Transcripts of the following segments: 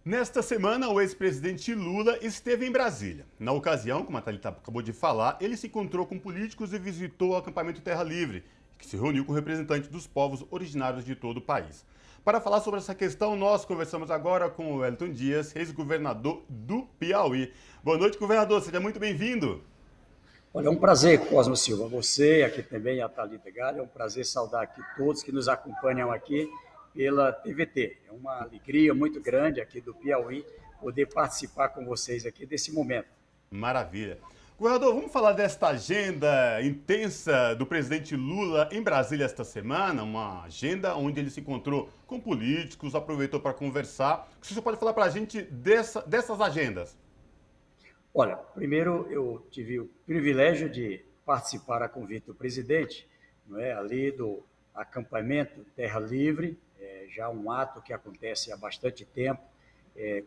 Nesta semana, o ex-presidente Lula esteve em Brasília. Na ocasião, como a Thalita acabou de falar, ele se encontrou com políticos e visitou o acampamento Terra Livre, que se reuniu com representantes dos povos originários de todo o país. Para falar sobre essa questão, nós conversamos agora com o Wellington Dias, ex-governador do Piauí. Boa noite, governador. Seja muito bem-vindo. Olha, é um prazer, Cosmo Silva, você, aqui também a Thalita Galha, é um prazer saudar aqui todos que nos acompanham aqui pela TVT. É uma alegria muito grande aqui do Piauí poder participar com vocês aqui desse momento. Maravilha. Governador, vamos falar desta agenda intensa do presidente Lula em Brasília esta semana, uma agenda onde ele se encontrou com políticos, aproveitou para conversar. O que você pode falar para a gente dessas agendas? Olha, primeiro eu tive o privilégio de participar a convite do presidente, não é, ali do acampamento Terra Livre, já um ato que acontece há bastante tempo,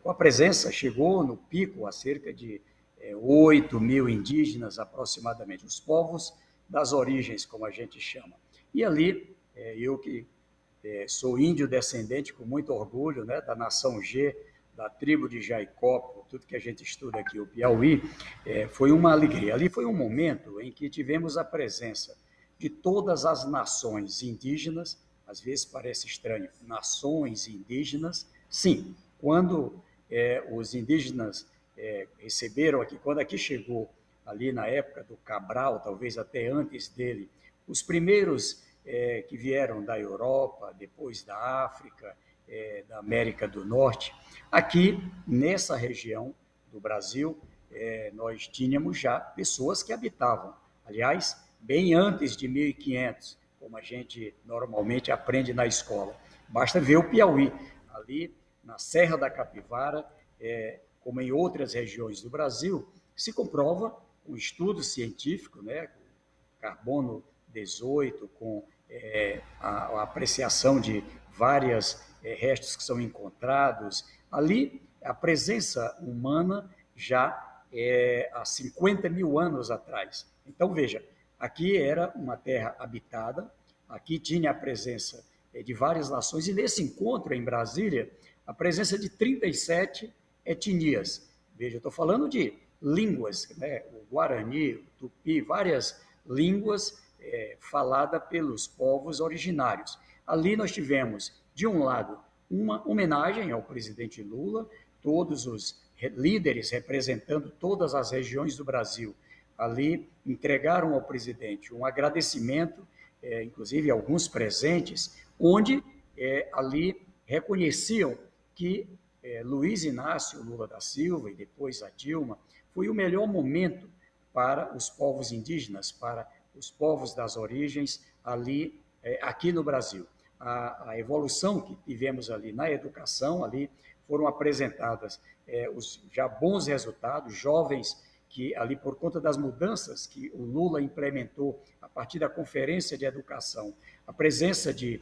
com a presença, chegou no pico a cerca de 8 mil indígenas aproximadamente, os povos das origens, como a gente chama. E ali, eu que sou índio descendente com muito orgulho, né, da nação G, da tribo de Jaicó, tudo que a gente estuda aqui, o Piauí, foi uma alegria. Ali foi um momento em que tivemos a presença de todas as nações indígenas, às vezes parece estranho, nações indígenas, sim, quando os indígenas receberam aqui, quando aqui chegou, ali na época do Cabral, talvez até antes dele, os primeiros que vieram da Europa, depois da África, da América do Norte, aqui nessa região do Brasil, nós tínhamos já pessoas que habitavam, aliás, bem antes de 1500, como a gente normalmente aprende na escola. Basta ver o Piauí, ali na Serra da Capivara, como em outras regiões do Brasil, se comprova um estudo científico, né, carbono 18, com a apreciação de vários restos que são encontrados. Ali, a presença humana já há 50 mil anos atrás. Então, veja, aqui era uma terra habitada, aqui tinha a presença de várias nações, e nesse encontro em Brasília, a presença de 37 etnias. Veja, eu estou falando de línguas, né? O Guarani, o Tupi, várias línguas faladas pelos povos originários. Ali nós tivemos, de um lado, uma homenagem ao presidente Lula, todos os líderes representando todas as regiões do Brasil ali entregaram ao presidente um agradecimento, inclusive alguns presentes, onde ali reconheciam que Luiz Inácio Lula da Silva e depois a Dilma foi o melhor momento para os povos indígenas, para os povos das origens ali, aqui no Brasil. A evolução que tivemos ali na educação, ali foram apresentadas os já bons resultados, jovens que ali por conta das mudanças que o Lula implementou a partir da Conferência de Educação, a presença de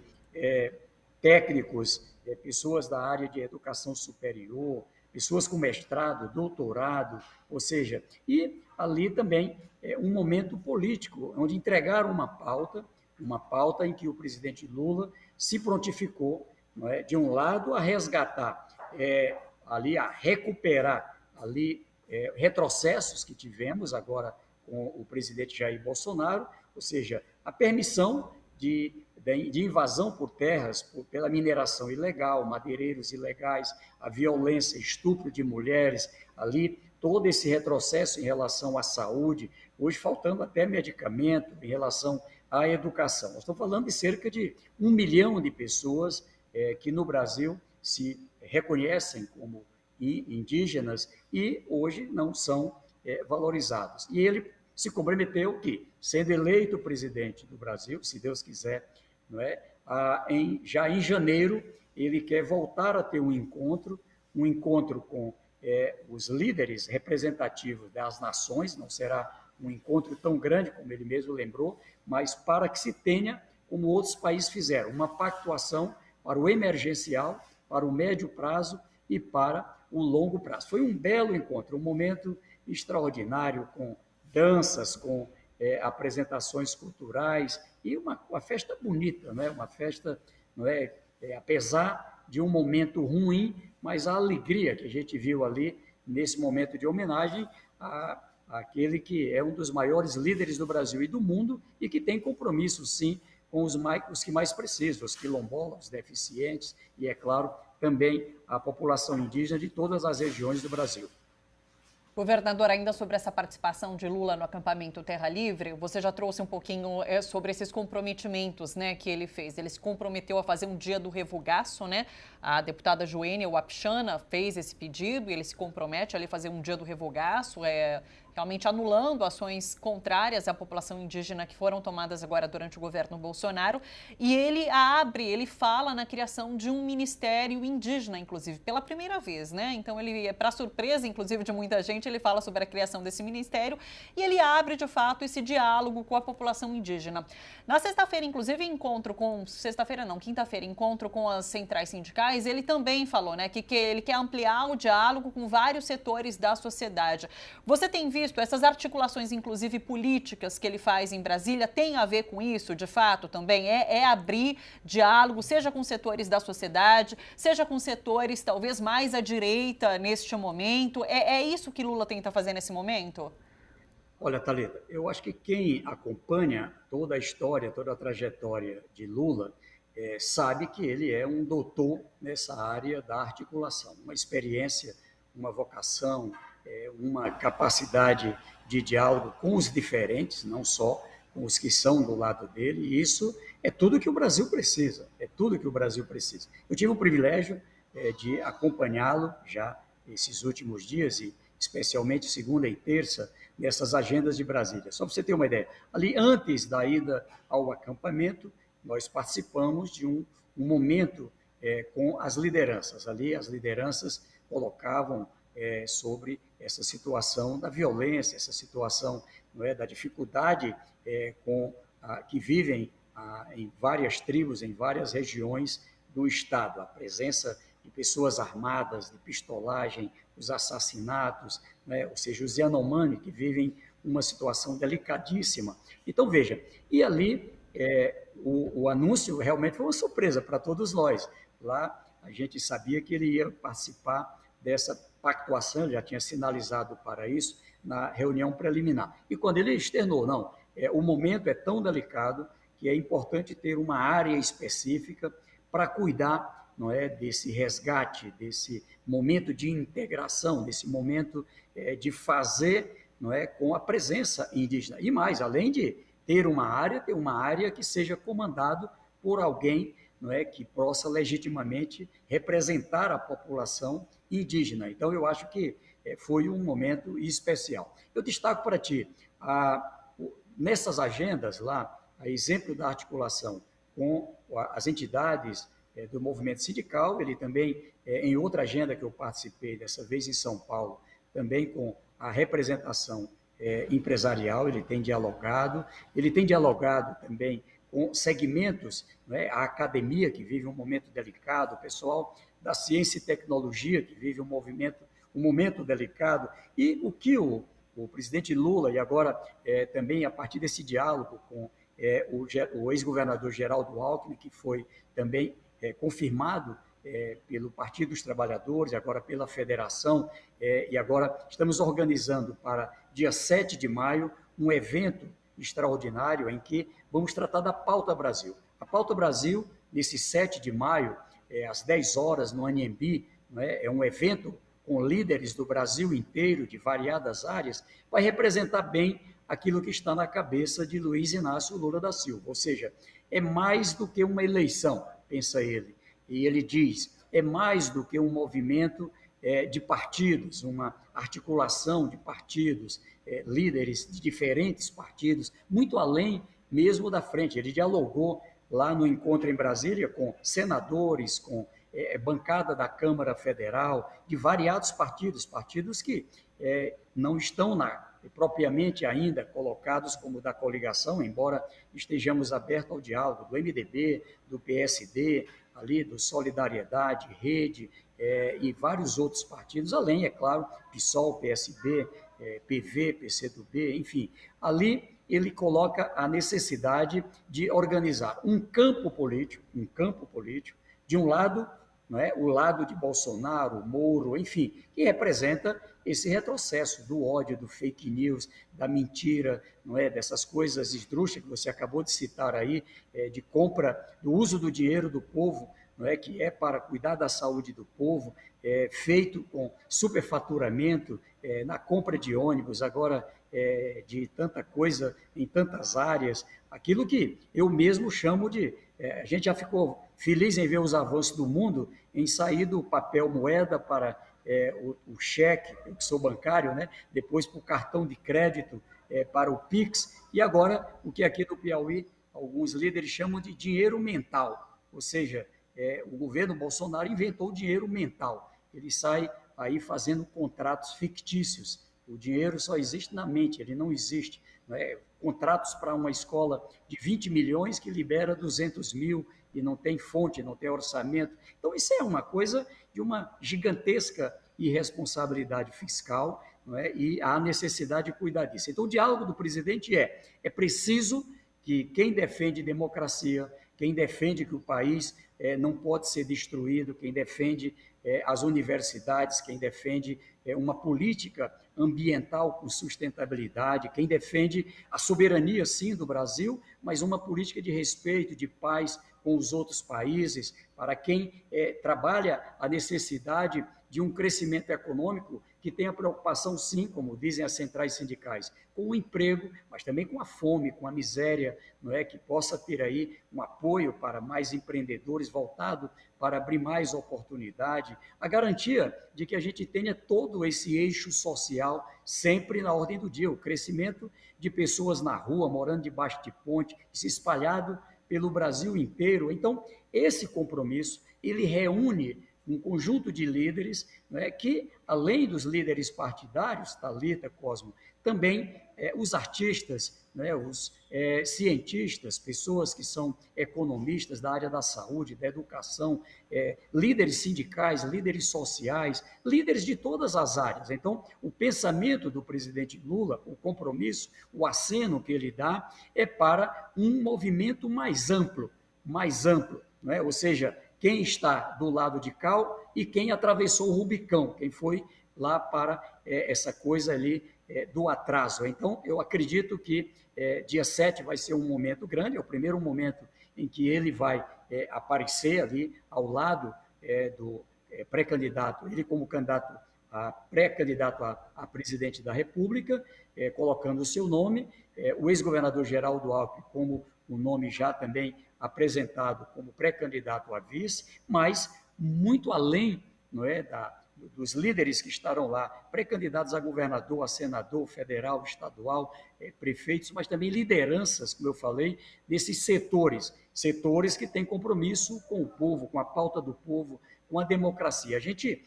técnicos, pessoas da área de educação superior, pessoas com mestrado, doutorado, ou seja, e ali também um momento político, onde entregaram uma pauta em que o presidente Lula se prontificou, não é, de um lado, a resgatar, ali a recuperar ali retrocessos que tivemos agora com o presidente Jair Bolsonaro, ou seja, a permissão de invasão por terras, pela mineração ilegal, madeireiros ilegais, a violência, estupro de mulheres, ali todo esse retrocesso em relação à saúde, hoje faltando até medicamento em relação à educação. Nós estamos falando de cerca de 1 milhão de pessoas que no Brasil se reconhecem como indígenas e hoje não são valorizados. E ele se comprometeu que, sendo eleito presidente do Brasil, se Deus quiser, não é, já em janeiro, ele quer voltar a ter um encontro com os líderes representativos das nações, não será um encontro tão grande como ele mesmo lembrou, mas para que se tenha, como outros países fizeram, uma pactuação para o emergencial, para o médio prazo e para o longo prazo. Foi um belo encontro, um momento extraordinário, com danças, com apresentações culturais e uma festa bonita, né? Uma festa, não é? Apesar de um momento ruim mas a alegria que a gente viu ali nesse momento de homenagem àquele que é um dos maiores líderes do Brasil e do mundo e que tem compromisso, sim, com os que mais precisam, os quilombolas, os deficientes e, é claro, também a população indígena de todas as regiões do Brasil. Governador, ainda sobre essa participação de Lula no acampamento Terra Livre, você já trouxe um pouquinho sobre esses comprometimentos, né, que ele fez. Ele se comprometeu a fazer um dia do revogaço, né? A deputada Joênia Wapichana fez esse pedido e ele se compromete a fazer um dia do revogaço, realmente anulando ações contrárias à população indígena que foram tomadas agora durante o governo Bolsonaro. E ele fala na criação de um ministério indígena, inclusive, pela primeira vez, né? Então, ele, para surpresa, inclusive, de muita gente, ele fala sobre a criação desse ministério e ele abre, de fato, esse diálogo com a população indígena. Na sexta-feira, inclusive, quinta-feira, encontro com as centrais sindicais, ele também falou, né, que ele quer ampliar o diálogo com vários setores da sociedade. Você tem visto essas articulações, inclusive políticas, que ele faz em Brasília, tem a ver com isso, de fato, também? É abrir diálogo, seja com setores da sociedade, seja com setores talvez mais à direita neste momento? É isso que Lula tenta fazer nesse momento? Olha, Thalita, eu acho que quem acompanha toda a história, toda a trajetória de Lula, sabe que ele é um doutor nessa área da articulação, uma experiência, uma vocação, uma capacidade de diálogo com os diferentes, não só com os que são do lado dele, e isso é tudo que o Brasil precisa, Eu tive o privilégio de acompanhá-lo já esses últimos dias, e especialmente segunda e terça, nessas agendas de Brasília. Só para você ter uma ideia, ali antes da ida ao acampamento, nós participamos de um momento com as lideranças. Ali as lideranças colocavam sobre essa situação da violência, essa situação, não é, da dificuldade que vivem em várias tribos, em várias regiões do Estado. A presença de pessoas armadas, de pistolagem, os assassinatos, né, ou seja, os Yanomami, que vivem uma situação delicadíssima. Então, veja, e ali o anúncio realmente foi uma surpresa para todos nós. Lá a gente sabia que ele ia participar dessa pactuação, ele já tinha sinalizado para isso na reunião preliminar. E quando ele externou, não, o momento é tão delicado que é importante ter uma área específica para cuidar, não é, desse resgate, desse momento de integração, desse momento de fazer, não é, com a presença indígena. E mais, além de ter uma área que seja comandado por alguém, não é, que possa legitimamente representar a população indígena. Então, eu acho que foi um momento especial. Eu destaco para ti, nessas agendas lá, a exemplo da articulação com as entidades do movimento sindical, ele também, em outra agenda que eu participei, dessa vez em São Paulo, também com a representação empresarial, ele tem dialogado também com segmentos, né, a academia, que vive um momento delicado, o pessoal da ciência e tecnologia, que vive um momento delicado, e o que o presidente Lula, e agora também a partir desse diálogo com o ex-governador Geraldo Alckmin, que foi também confirmado pelo Partido dos Trabalhadores, agora pela Federação, e agora estamos organizando para dia 7 de maio um evento extraordinário em que vamos tratar da Pauta Brasil. A Pauta Brasil, nesse 7 de maio, às 10 horas, no Anhembi, né, é um evento com líderes do Brasil inteiro, de variadas áreas, vai representar bem aquilo que está na cabeça de Luiz Inácio Lula da Silva. Ou seja, é mais do que uma eleição, pensa ele. E ele diz, é mais do que um movimento de partidos, uma articulação de partidos, líderes de diferentes partidos, muito além mesmo da frente. Ele dialogou lá no encontro em Brasília com senadores, com bancada da Câmara Federal, de variados partidos que não estão propriamente ainda colocados como da coligação, embora estejamos abertos ao diálogo, do MDB, do PSD, ali do Solidariedade, Rede, e vários outros partidos, além, é claro, PSOL, PSB, PV, PCdoB, enfim. Ali ele coloca a necessidade de organizar um campo político, de um lado, não é? O lado de Bolsonaro, Moro, enfim, que representa esse retrocesso do ódio, do fake news, da mentira, não é? Dessas coisas esdrúxulas que você acabou de citar aí, de compra, do uso do dinheiro do povo, não é? Que é para cuidar da saúde do povo, feito com superfaturamento, na compra de ônibus, agora de tanta coisa em tantas áreas, aquilo que eu mesmo chamo de... a gente já ficou feliz em ver os avanços do mundo, em sair do papel moeda para o cheque, eu que sou bancário, né? Depois para o cartão de crédito, para o Pix, e agora o que aqui no Piauí alguns líderes chamam de dinheiro mental, ou seja, o governo Bolsonaro inventou o dinheiro mental, ele sai aí fazendo contratos fictícios, o dinheiro só existe na mente, ele não existe, né? Contratos para uma escola de 20 milhões que libera 200 mil e não tem fonte, não tem orçamento. Então, isso é uma coisa de uma gigantesca irresponsabilidade fiscal, não é? E há necessidade de cuidar disso. Então, o diálogo do presidente é preciso que quem defende democracia, quem defende que o país não pode ser destruído, quem defende as universidades, quem defende uma política ambiental com sustentabilidade, quem defende a soberania, sim, do Brasil, mas uma política de respeito, de paz com os outros países, para quem trabalha a necessidade de um crescimento econômico que tenha preocupação, sim, como dizem as centrais sindicais, com o emprego, mas também com a fome, com a miséria, não é? Que possa ter aí um apoio para mais empreendedores voltado para abrir mais oportunidade, a garantia de que a gente tenha todo esse eixo social sempre na ordem do dia, o crescimento de pessoas na rua, morando debaixo de ponte, se espalhado pelo Brasil inteiro. Então, esse compromisso, ele reúne um conjunto de líderes, né, que, além dos líderes partidários, Thalita, Cosmo, também os artistas, né, os cientistas, pessoas que são economistas da área da saúde, da educação, líderes sindicais, líderes sociais, líderes de todas as áreas. Então, o pensamento do presidente Lula, o compromisso, o aceno que ele dá é para um movimento mais amplo, não é? Ou seja, quem está do lado de cá e quem atravessou o Rubicão, quem foi lá para essa coisa ali do atraso. Então, eu acredito que dia 7 vai ser um momento grande, é o primeiro momento em que ele vai aparecer ali ao lado do pré-candidato, ele como candidato pré-candidato a presidente da República, colocando o seu nome, o ex-governador Geraldo Alckmin como o nome já também apresentado como pré-candidato a vice, mas muito além, não é, dos líderes que estarão lá, pré-candidatos a governador, a senador, federal, estadual, prefeitos, mas também lideranças, como eu falei, desses setores que têm compromisso com o povo, com a pauta do povo, com a democracia. A gente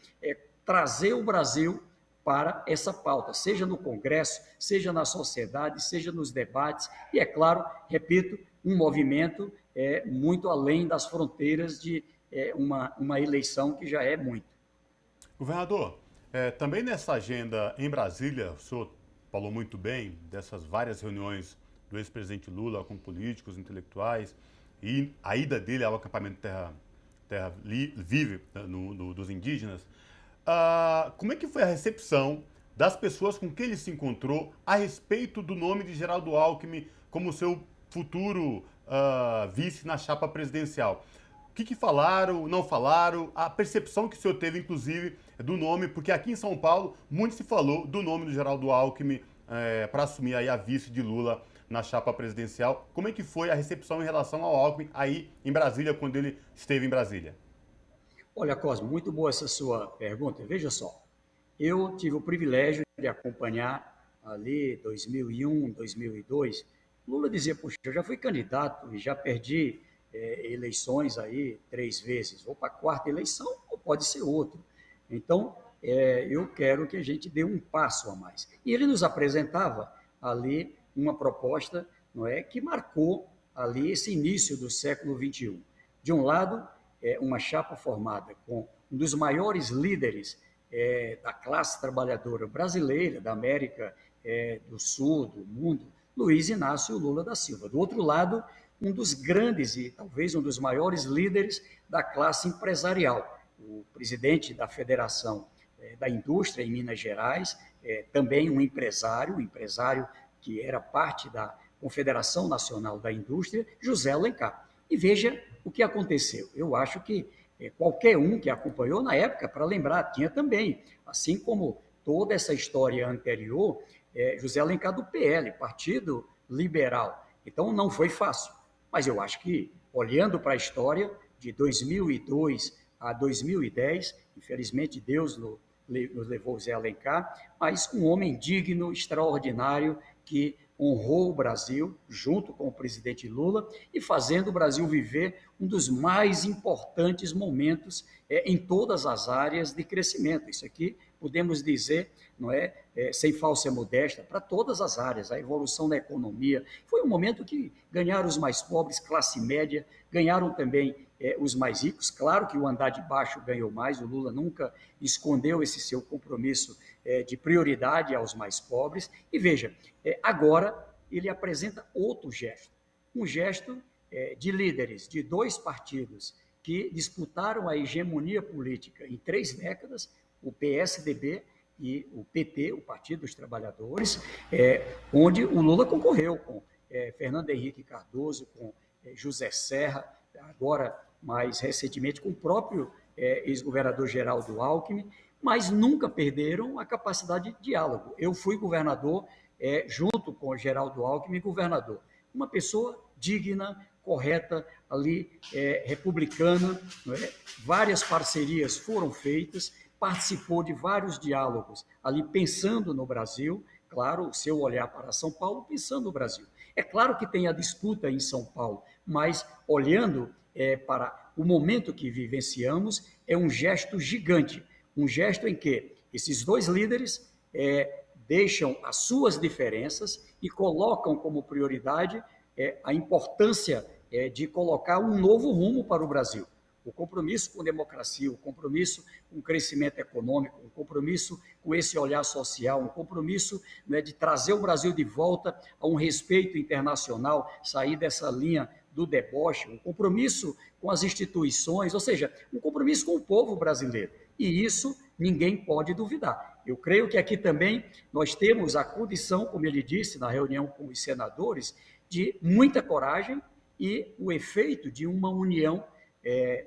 trazer o Brasil para essa pauta, seja no Congresso, seja na sociedade, seja nos debates, e, é claro, repito, um movimento muito além das fronteiras de uma eleição que já é muito. Governador, também nessa agenda em Brasília, o senhor falou muito bem dessas várias reuniões do ex-presidente Lula com políticos, intelectuais, e a ida dele ao acampamento Terra Vive, dos indígenas. Como é que foi a recepção das pessoas com quem ele se encontrou a respeito do nome de Geraldo Alckmin como seu futuro vice na chapa presidencial? O que falaram, não falaram, a percepção que o senhor teve, inclusive, do nome, porque aqui em São Paulo muito se falou do nome do Geraldo Alckmin para assumir aí a vice de Lula na chapa presidencial. Como é que foi a recepção em relação ao Alckmin aí em Brasília, quando ele esteve em Brasília? Olha, Cosmo, muito boa essa sua pergunta. Veja só, eu tive o privilégio de acompanhar ali 2001, 2002. Lula dizia, puxa, eu já fui candidato e já perdi eleições aí 3 vezes. Vou para a 4ª eleição ou pode ser outro. Então, eu quero que a gente dê um passo a mais. E ele nos apresentava ali uma proposta, não é, que marcou ali esse início do século XXI. De um lado, uma chapa formada com um dos maiores líderes da classe trabalhadora brasileira, da América do Sul, do mundo, Luiz Inácio Lula da Silva. Do outro lado, um dos grandes e talvez um dos maiores líderes da classe empresarial, o presidente da Federação da Indústria em Minas Gerais, também um empresário que era parte da Confederação Nacional da Indústria, José Alencar. E veja o que aconteceu. Eu acho que qualquer um que acompanhou na época, para lembrar, tinha também, assim como toda essa história anterior, José Alencar do PL, Partido Liberal. Então, não foi fácil. Mas eu acho que, olhando para a história de 2002 a 2010, infelizmente Deus nos levou José Alencar, mas um homem digno, extraordinário, que honrou o Brasil, junto com o presidente Lula, e fazendo o Brasil viver um dos mais importantes momentos em todas as áreas de crescimento. Isso aqui podemos dizer, não é, sem falsa modéstia, para todas as áreas, a evolução da economia. Foi um momento que ganharam os mais pobres, classe média, ganharam também os mais ricos. Claro que o andar de baixo ganhou mais, o Lula nunca escondeu esse seu compromisso de prioridade aos mais pobres. E veja, agora ele apresenta outro gesto, um gesto de líderes de dois partidos que disputaram a hegemonia política em 3 décadas, o PSDB e o PT, o Partido dos Trabalhadores, onde o Lula concorreu com Fernando Henrique Cardoso, com José Serra, agora mais recentemente com o próprio ex-governador Geraldo Alckmin, mas nunca perderam a capacidade de diálogo. Eu fui governador junto com Geraldo Alckmin, governador. Uma pessoa digna, correta, ali, republicana, não é? Várias parcerias foram feitas, participou de vários diálogos, ali pensando no Brasil, claro, o seu olhar para São Paulo, pensando no Brasil. É claro que tem a disputa em São Paulo, mas olhando para o momento que vivenciamos, é um gesto gigante, um gesto em que esses dois líderes deixam as suas diferenças e colocam como prioridade a importância de colocar um novo rumo para o Brasil. O compromisso com democracia, o compromisso com crescimento econômico, um compromisso com esse olhar social, um compromisso, né, de trazer o Brasil de volta a um respeito internacional, sair dessa linha do deboche, um compromisso com as instituições, ou seja, um compromisso com o povo brasileiro. E isso ninguém pode duvidar. Eu creio que aqui também nós temos a condição, como ele disse na reunião com os senadores, de muita coragem e o efeito de uma união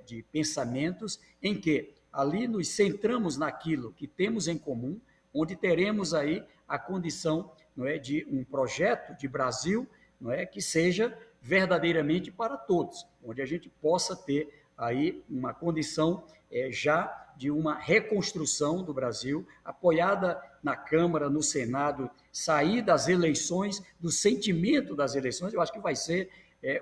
de pensamentos em que ali nos centramos naquilo que temos em comum, onde teremos aí a condição, não é, de um projeto de Brasil, não é, que seja verdadeiramente para todos, onde a gente possa ter aí uma condição já de uma reconstrução do Brasil, apoiada na Câmara, no Senado, sair das eleições, do sentimento das eleições. Eu acho que vai ser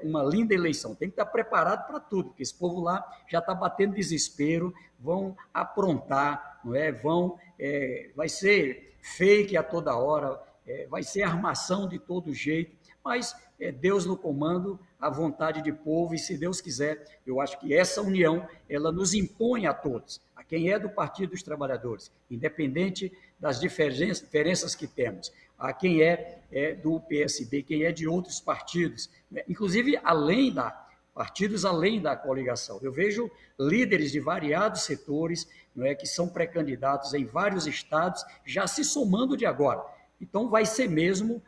uma linda eleição. Tem que estar preparado para tudo, porque esse povo lá já está batendo desespero, vão aprontar, não é? Vai ser fake a toda hora, vai ser armação de todo jeito, mas Deus no comando, a vontade de povo, e se Deus quiser, eu acho que essa união, ela nos impõe a todos, a quem é do Partido dos Trabalhadores, independente das diferenças que temos, a quem é do PSB, quem é de outros partidos, né? Inclusive partidos além da coligação. Eu vejo líderes de variados setores, não é, que são pré-candidatos em vários estados, já se somando de agora. Então, vai ser mesmo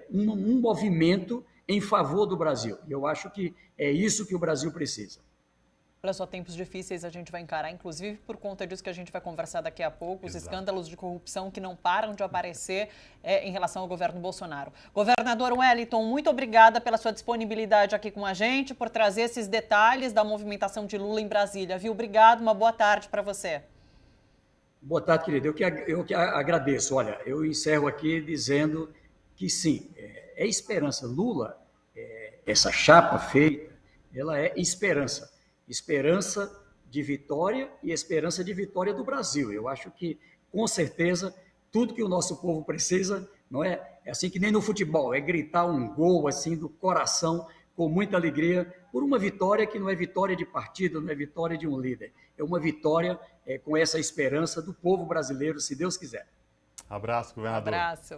um movimento em favor do Brasil. E eu acho que é isso que o Brasil precisa. Olha só, tempos difíceis a gente vai encarar, inclusive por conta disso que a gente vai conversar daqui a pouco, os escândalos de corrupção que não param de aparecer em relação ao governo Bolsonaro. Governador Wellington, muito obrigada pela sua disponibilidade aqui com a gente, por trazer esses detalhes da movimentação de Lula em Brasília, viu? Obrigado, uma boa tarde para você. Boa tarde, querido. Eu que agradeço. Olha, eu encerro aqui dizendo que sim, é esperança. Lula, essa chapa feita, ela é esperança. Esperança de vitória e esperança de vitória do Brasil. Eu acho que, com certeza, tudo que o nosso povo precisa, não é assim que nem no futebol, é gritar um gol assim do coração, com muita alegria, por uma vitória que não é vitória de partido, não é vitória de um líder. É uma vitória com essa esperança do povo brasileiro, se Deus quiser. Abraço, governador. Abraço.